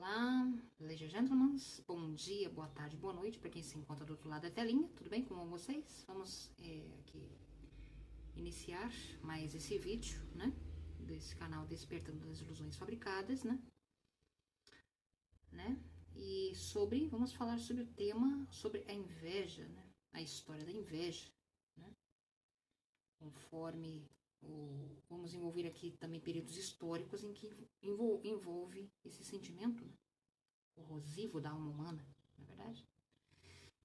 Olá, ladies and gentlemen, bom dia, boa tarde, boa noite para quem se encontra do outro lado da telinha, tudo bem com vocês? Vamos aqui iniciar mais esse vídeo, né, desse canal Despertando das Ilusões Fabricadas, né, e vamos falar sobre o tema, sobre a inveja, né, a história da inveja, né, conforme vamos envolver aqui também períodos históricos em que envolve esse sentimento, né, corrosivo da alma humana, não é verdade?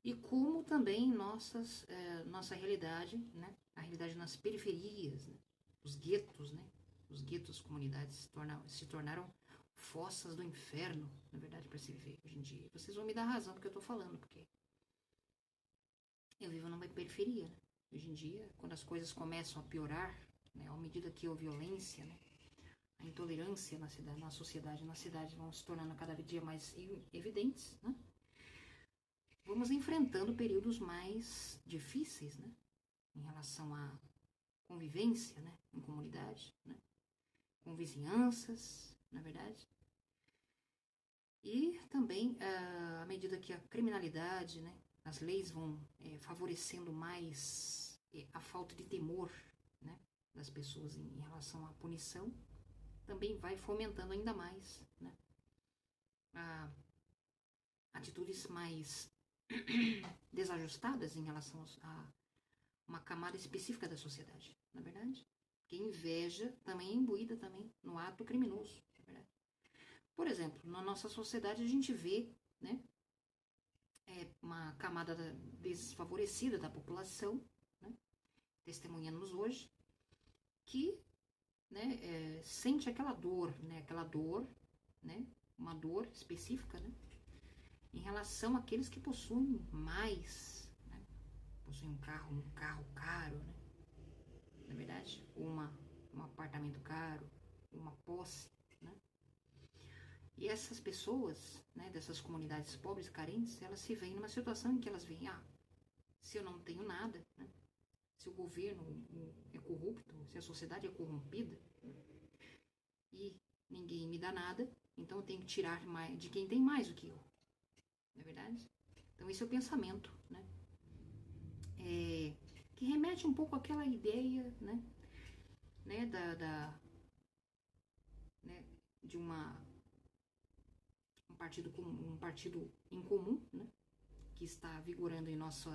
E como também nossa realidade, né, a realidade nas periferias, né, os guetos comunidades se tornaram fossas do inferno, na verdade, para se viver hoje em dia. Vocês vão me dar razão do que eu estou falando, porque eu vivo numa periferia, né? Hoje em dia, quando as coisas começam a piorar, né, à medida que a violência, né, a intolerância na sociedade, na cidade vão se tornando cada dia mais evidentes, né? Vamos enfrentando períodos mais difíceis, né? Em relação à convivência, né? Em comunidade, né? Com vizinhanças, na verdade. E também, à medida que a criminalidade, né? As leis vão favorecendo mais a falta de temor, né? Das pessoas em relação à punição, também vai fomentando ainda mais, né? Atitudes mais desajustadas em relação a uma camada específica da sociedade, na verdade. Porque inveja também é imbuída também no ato criminoso, na verdade. Por exemplo, na nossa sociedade a gente vê, né, uma camada desfavorecida da população, né, testemunhando-nos hoje, que, né, sente aquela dor, né, uma dor específica, né, em relação àqueles que possuem mais, né, possuem um carro caro, né, na verdade, um apartamento caro, uma posse, né. E essas pessoas, né, dessas comunidades pobres, carentes, elas se veem numa situação em que elas veem, se eu não tenho nada, né, se o governo é corrupto, se a sociedade é corrompida, e ninguém me dá nada, então eu tenho que tirar mais de quem tem mais do que eu. Não é verdade? Então esse é o pensamento, né? Que remete um pouco àquela ideia, né? Né, de um partido em comum, né? Que está vigorando em nosso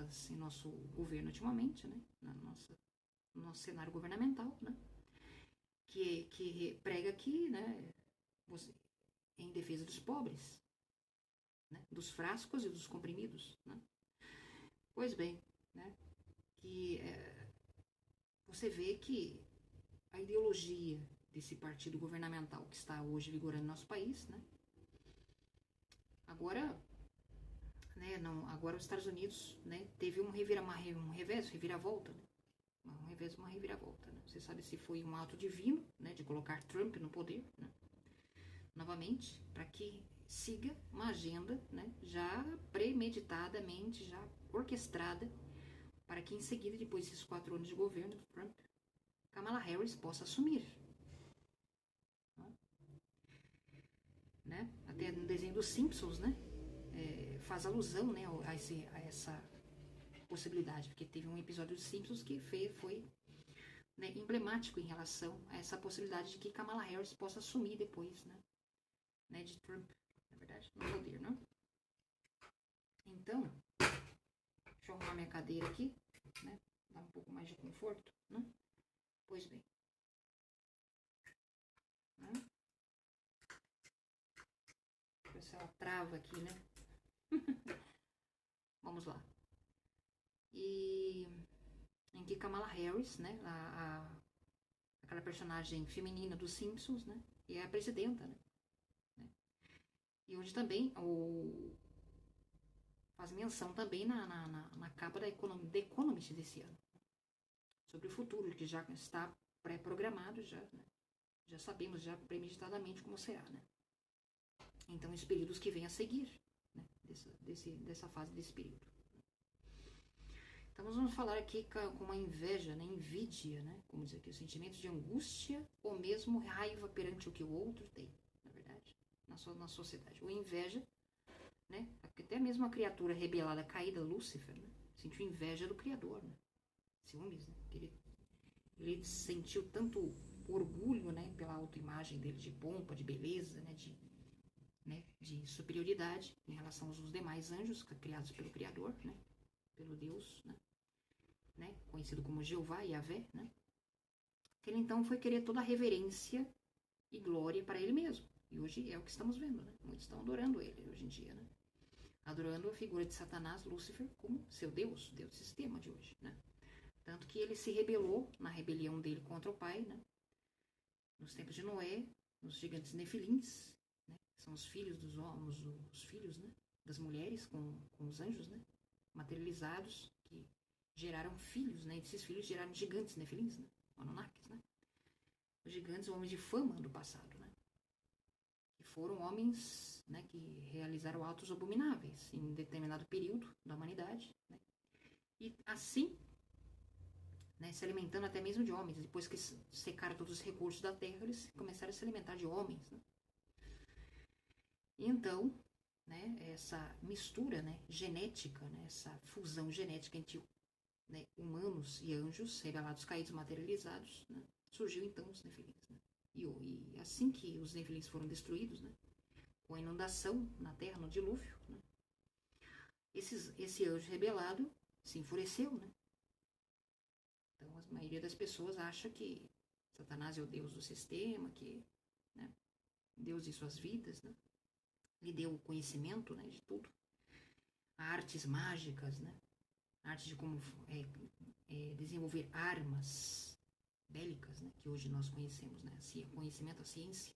governo ultimamente, né? No nosso cenário governamental, né? Que prega que, né? Em defesa dos pobres, né, dos frascos e dos comprimidos, né? Pois bem, né, que você vê que a ideologia desse partido governamental que está hoje vigorando no nosso país, né, agora os Estados Unidos, né, teve uma reviravolta, né, uma reviravolta, né? Você sabe se foi um ato divino, né, de colocar Trump no poder, né, novamente, para que siga uma agenda, né, já premeditadamente, já orquestrada, para que em seguida, depois desses 4 anos de governo do Trump, Kamala Harris possa assumir. Né? Até no desenho dos Simpsons, né, faz alusão, né, a essa possibilidade, porque teve um episódio dos Simpsons que foi né, emblemático em relação a essa possibilidade de que Kamala Harris possa assumir depois, né, de Trump, na verdade, no poder, né? Então, deixa eu arrumar minha cadeira aqui, né, dar um pouco mais de conforto, né? Pois bem. Né? Deixa eu ver se ela trava aqui, né? Vamos lá. E em que Kamala Harris, né, aquela personagem feminina dos Simpsons, né, e é a presidenta, né? E onde também faz menção também na capa da The Economist desse ano, sobre o futuro, que já está pré-programado, já sabemos já premeditadamente como será, né? Então, os períodos que vêm a seguir, né, dessa fase desse período. Então, nós vamos falar aqui com uma inveja, né, invídia, né, como diz aqui, o sentimento de angústia ou mesmo raiva perante o que o outro tem, na verdade. na sociedade. Ou inveja, né? Até mesmo a criatura rebelada, caída, Lúcifer, né? Sentiu inveja do Criador, né? Ciúmes, né? Ele sentiu tanto orgulho, né? Pela autoimagem dele de pompa, de beleza, né? De superioridade em relação aos demais anjos criados pelo Criador, né? Pelo Deus, né? Conhecido como Jeová e Yahvé, né? Que ele então foi querer toda a reverência e glória para ele mesmo. E hoje é o que estamos vendo, né? Muitos estão adorando ele hoje em dia, né? Adorando a figura de Satanás, Lúcifer, como seu Deus, Deus do sistema de hoje, né? Tanto que ele se rebelou na rebelião dele contra o pai, né? Nos tempos de Noé, nos gigantes nefilins, né? São os filhos dos homens, os filhos, né? Das mulheres com os anjos, né? Materializados, que geraram filhos, né? E esses filhos geraram gigantes nefilins, né? Anunnakis, né? Os gigantes, homens de fama do passado, né? Que foram homens, né, que realizaram atos abomináveis em determinado período da humanidade, né? E assim, né, se alimentando até mesmo de homens. Depois que secaram todos os recursos da terra, eles começaram a se alimentar de homens, né? E então, né, essa mistura, né, genética, né, essa fusão genética entre, né, humanos e anjos, rebelados, caídos, materializados, né, surgiu então os nefilins, né? E assim que os nefilins foram destruídos, né, com a inundação na terra, no dilúvio, né, esse anjo rebelado se enfureceu, né? Então a maioria das pessoas acha que Satanás é o Deus do sistema, que, né, Deus de suas vidas, né? Lhe deu o conhecimento, né, de tudo, artes mágicas, né? Arte de como desenvolver armas bélicas, né, que hoje nós conhecemos, né? Conhecimento, a ciência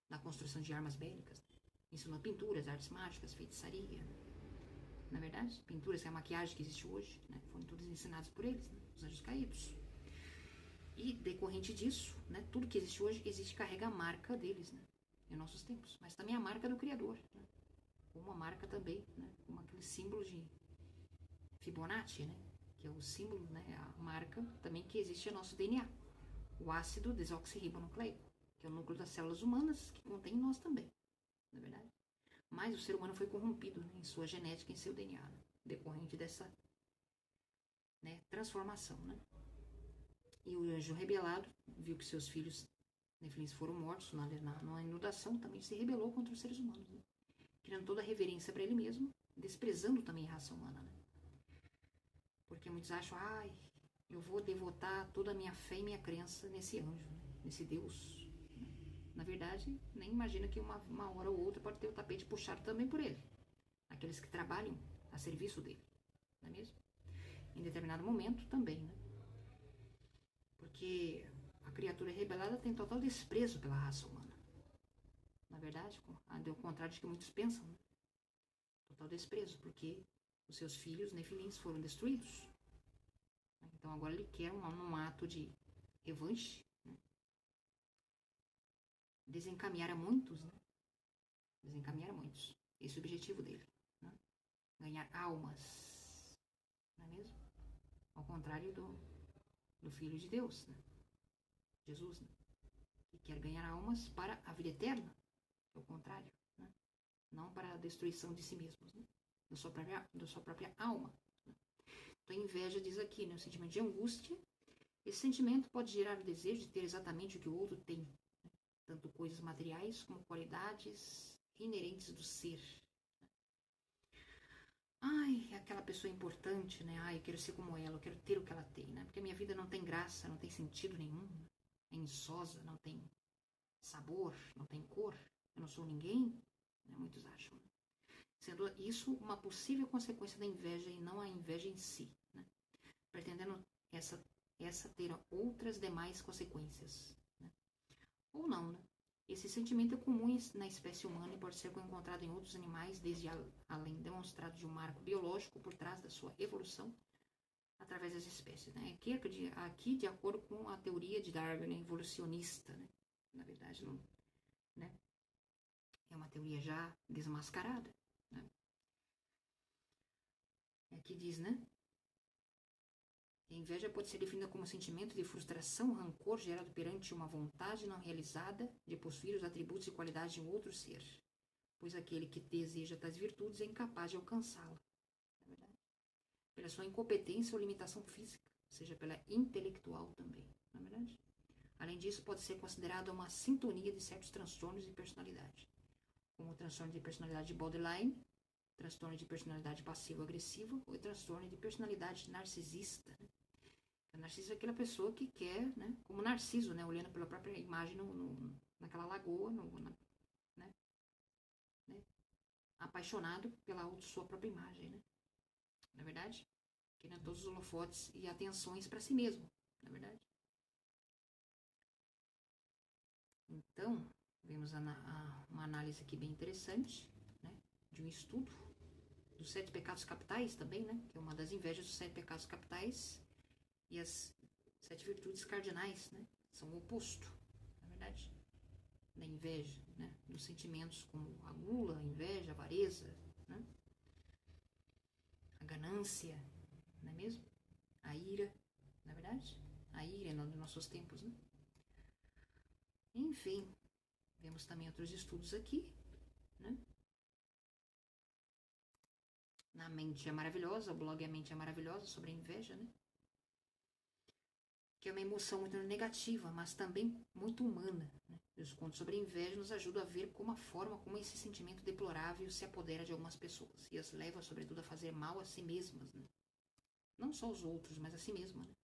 da construção de armas bélicas, né? Ensinou pinturas, artes mágicas, feitiçaria, né? Na verdade, pinturas, que é a maquiagem que existe hoje, né? Foram todos ensinados por eles, né? Os anjos caídos. E decorrente disso, né, tudo que existe hoje carrega a marca deles, né, em nossos tempos, mas também a marca do Criador, né? Uma marca também, né, como aquele símbolo de Fibonacci, né, que é o símbolo, né, a marca também que existe no nosso DNA, o ácido desoxirribonucleico, que é o núcleo das células humanas, que contém em nós também, na verdade. Mas o ser humano foi corrompido, né, em sua genética, em seu DNA, né, decorrente dessa, né, transformação, né. E o anjo rebelado viu que seus filhos nefilins foram mortos na inundação, também se rebelou contra os seres humanos, né, criando toda a reverência para ele mesmo, desprezando também a raça humana, né. Porque muitos acham, eu vou devotar toda a minha fé e minha crença nesse anjo, né, nesse Deus. Na verdade, nem imagina que uma hora ou outra pode ter o tapete puxado também por ele. Aqueles que trabalham a serviço dele, não é mesmo? Em determinado momento também, né? Porque a criatura rebelada tem total desprezo pela raça humana. Na verdade, ao contrário de que muitos pensam, né? Total desprezo, porque os seus filhos nefilins foram destruídos. Então agora ele quer um ato de revanche, né? Desencaminhar a muitos, né? Desencaminhar a muitos. Esse é o objetivo dele, né? Ganhar almas, não é mesmo? Ao contrário do Filho de Deus, né? Jesus, né? Que quer ganhar almas para a vida eterna, é o contrário, né? Não para a destruição de si mesmos, né? Da sua própria alma, né? Então a inveja diz aqui, né? O sentimento de angústia. Esse sentimento pode gerar o desejo de ter exatamente o que o outro tem, né? Tanto coisas materiais como qualidades inerentes do ser. Aquela pessoa importante, né? Eu quero ser como ela, eu quero ter o que ela tem, né? Porque a minha vida não tem graça, não tem sentido nenhum, é insossa, não tem sabor, não tem cor, eu não sou ninguém, né? Muitos acham, né? Sendo isso uma possível consequência da inveja e não a inveja em si, né? Pretendendo essa ter outras demais consequências, né? Ou não, né? Esse sentimento é comum na espécie humana e pode ser encontrado em outros animais, desde além demonstrado de um marco biológico por trás da sua evolução através das espécies, né? Aqui de acordo com a teoria de Darwin, né, evolucionista, né? Na verdade, não, né? É uma teoria já desmascarada, né? Aqui diz, né? A inveja pode ser definida como sentimento de frustração, rancor gerado perante uma vontade não realizada de possuir os atributos e qualidades de um outro ser. pois aquele que deseja tais virtudes é incapaz de alcançá-la, não é verdade? Pela sua incompetência ou limitação física, seja pela intelectual também, não é verdade? Além disso, pode ser considerada uma sintonia de certos transtornos de personalidade, como o transtorno de personalidade borderline, transtorno de personalidade passivo-agressiva ou transtorno de personalidade narcisista. Né? O narciso é aquela pessoa que quer, né, como Narciso, né, olhando pela própria imagem naquela lagoa, né, apaixonado pela sua própria imagem. Né? Na verdade, querendo todos os holofotes e atenções para si mesmo. Na verdade. Então, vemos uma análise aqui bem interessante, né, de um estudo dos 7 pecados capitais também, né, que é uma das invejas dos 7 pecados capitais, e as 7 virtudes cardinais, né, são o oposto, na verdade, da inveja, né, dos sentimentos como a gula, a inveja, a avareza, né, a ganância, não é mesmo? A ira, na verdade, a ira nos nossos tempos, né? Enfim, vemos também outros estudos aqui, né? Na Mente é Maravilhosa, o blog A Mente é Maravilhosa, sobre a inveja, né? Que é uma emoção muito negativa, mas também muito humana. Né? E os contos sobre a inveja nos ajudam a ver como a forma como esse sentimento deplorável se apodera de algumas pessoas e as leva, sobretudo, a fazer mal a si mesmas. Né? Não só aos outros, mas a si mesma. Né?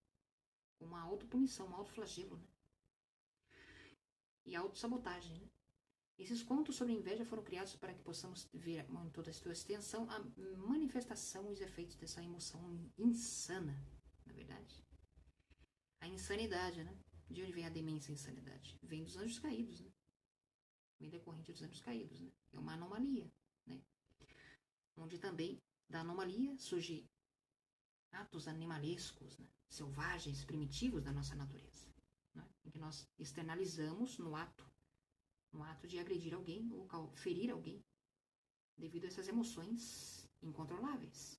Uma autopunição, um autoflagelo. Né? E a autossabotagem. Né? Esses contos sobre a inveja foram criados para que possamos ver em toda a sua extensão a manifestação e os efeitos dessa emoção insana, na verdade. A insanidade, né? De onde vem a demência e a insanidade? Vem dos anjos caídos, né? Vem decorrente dos anjos caídos, né? É uma anomalia, né? Onde também da anomalia surgem atos animalescos, né? Selvagens, primitivos da nossa natureza, né? Em que nós externalizamos no ato de agredir alguém ou ferir alguém, devido a essas emoções incontroláveis,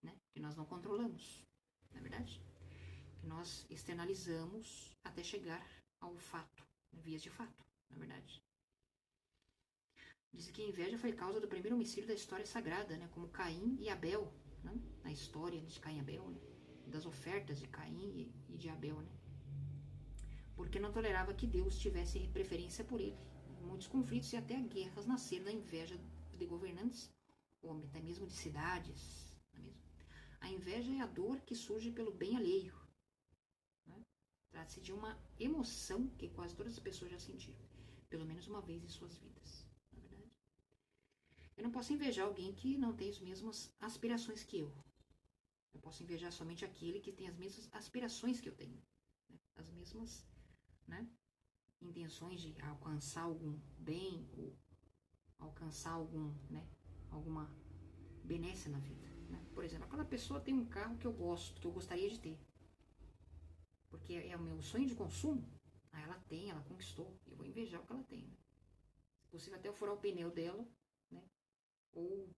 né? Que nós não controlamos, não é verdade? Que nós externalizamos até chegar ao fato, vias de fato, na verdade. Diz que a inveja foi causa do primeiro homicídio da história sagrada, né? Como Caim e Abel, né? Na história de Caim e Abel, né? Das ofertas de Caim e de Abel, né? Porque não tolerava que Deus tivesse preferência por ele. Muitos conflitos e até guerras nasceram da inveja de governantes, ou até mesmo de cidades. Não é mesmo? A inveja é a dor que surge pelo bem alheio. Né? Trata-se de uma emoção que quase todas as pessoas já sentiram, pelo menos uma vez em suas vidas. Na verdade, eu não posso invejar alguém que não tem as mesmas aspirações que eu. Eu posso invejar somente aquele que tem as mesmas aspirações que eu tenho, né? As mesmas, né, intenções de alcançar algum bem ou alcançar alguma benesse na vida. Né? Por exemplo, aquela pessoa tem um carro que eu gosto, que eu gostaria de ter, porque é o meu sonho de consumo. Aí ela tem, ela conquistou, eu vou invejar o que ela tem. Né? Se possível, até eu furar o pneu dela, né? Ou,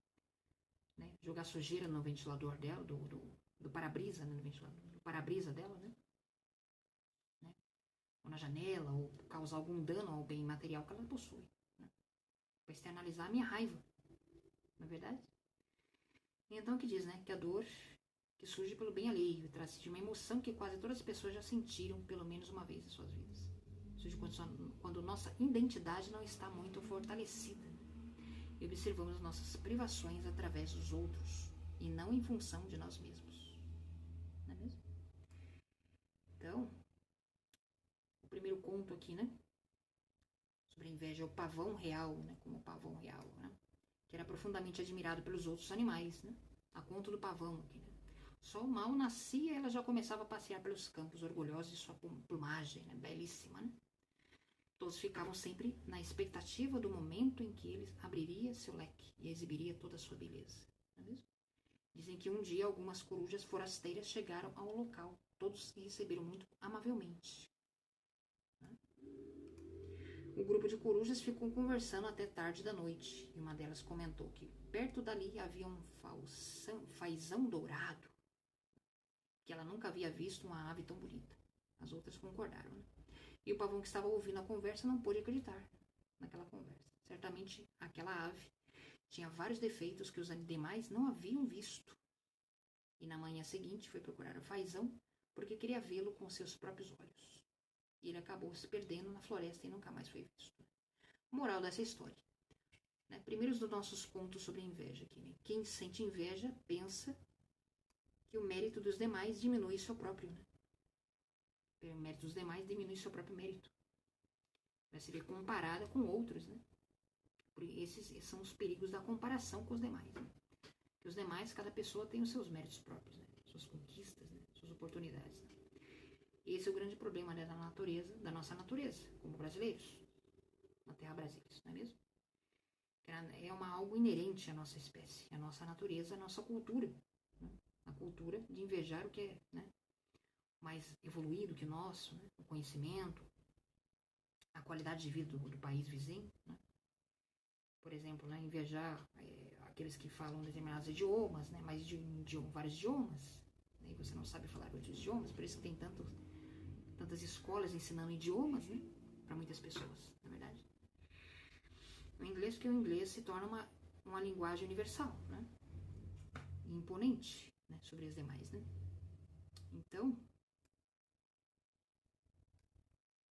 né, jogar sujeira no ventilador dela, do para-brisa, né, no ventilador, do para-brisa dela, né? Ou na janela, ou causar algum dano ao bem material que ela possui. Né? Para externalizar a minha raiva, não é verdade? E então que diz, né, que a dor que surge pelo bem alheio, trata-se de uma emoção que quase todas as pessoas já sentiram pelo menos uma vez em suas vidas. Surge quando nossa identidade não está muito fortalecida e observamos nossas privações através dos outros e não em função de nós mesmos. Não é mesmo? Então, o primeiro conto aqui, né, sobre a inveja é o pavão real, né, como o pavão real, né, que era profundamente admirado pelos outros animais, né, a conta do pavão aqui, né. Só o mal nascia e ela já começava a passear pelos campos, orgulhosa de sua plumagem, né, belíssima, né. Todos ficavam sempre na expectativa do momento em que ele abriria seu leque e exibiria toda a sua beleza, não é mesmo? Dizem que um dia algumas corujas forasteiras chegaram ao local, todos se receberam muito amavelmente. O grupo de corujas ficou conversando até tarde da noite, e uma delas comentou que perto dali havia um fazão dourado, que ela nunca havia visto uma ave tão bonita. As outras concordaram, né? E o pavão que estava ouvindo a conversa não pôde acreditar naquela conversa. Certa certamente aquela ave tinha vários defeitos que os demais não haviam visto. E na manhã seguinte foi procurar o fazão, porque queria vê-lo com seus próprios olhos. E ele acabou se perdendo na floresta e nunca mais foi visto. Moral dessa história. Né? Primeiros dos nossos pontos sobre a inveja aqui. Né? Quem sente inveja pensa que o mérito dos demais diminui seu próprio. Né? O mérito dos demais diminui seu próprio mérito. Para se ver comparada com outros. Né? Esses são os perigos da comparação com os demais. Né? Que os demais, cada pessoa tem os seus méritos próprios, né? Suas conquistas, né? Suas oportunidades. Né? Esse é o grande problema, né, da nossa natureza, como brasileiros, na terra brasileira, não é mesmo? É algo inerente à nossa espécie, à nossa natureza, à nossa cultura. Né? A cultura de invejar o que é, né, mais evoluído que o nosso, né? O conhecimento, a qualidade de vida do país vizinho. Né? Por exemplo, né, invejar aqueles que falam determinados idiomas, né, mas vários idiomas, né, e você não sabe falar outros idiomas, por isso que tem tantas escolas ensinando idiomas, né, para muitas pessoas, na verdade. O inglês, porque o inglês se torna uma linguagem universal, né, imponente, né, sobre as demais, né. Então,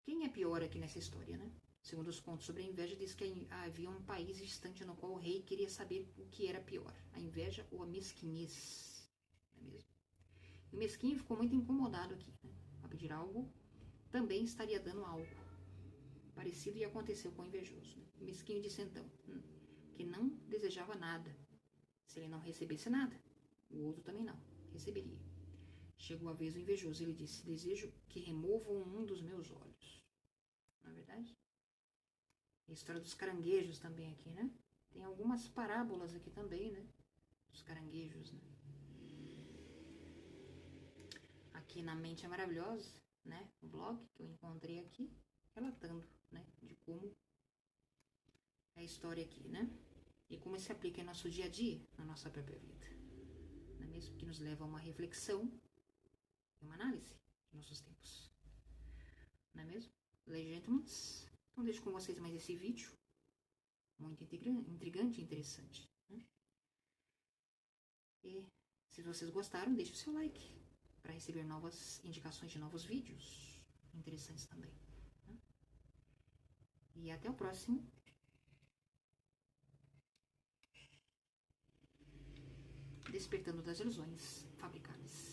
quem é pior aqui nessa história, né? Segundo os contos sobre a inveja, diz que havia um país distante no qual o rei queria saber o que era pior, a inveja ou a mesquinhez. Não é mesmo? E o mesquinho ficou muito incomodado aqui. Né? Ao pedir algo, também estaria dando algo. Parecido e aconteceu com o invejoso. Né? O mesquinho disse então que não desejava nada. Se ele não recebesse nada, o outro também não receberia. Chegou a vez do invejoso, ele disse: desejo que removam um dos meus olhos. Não é verdade? A história dos caranguejos também aqui, né? Tem algumas parábolas aqui também, né? Dos caranguejos, né? Aqui na Mente é Maravilhosa, né? O blog que eu encontrei aqui, relatando, né? De como é a história aqui, né? E como isso se aplica em nosso dia a dia, na nossa própria vida. Não é mesmo? Que nos leva a uma reflexão e uma análise de nossos tempos. Não é mesmo? Legendmans. Então deixo com vocês mais esse vídeo. Muito intrigante e interessante. Né? E se vocês gostaram, deixe o seu like para receber novas indicações de novos vídeos interessantes também. Né? E até o próximo. Despertando das ilusões fabricadas.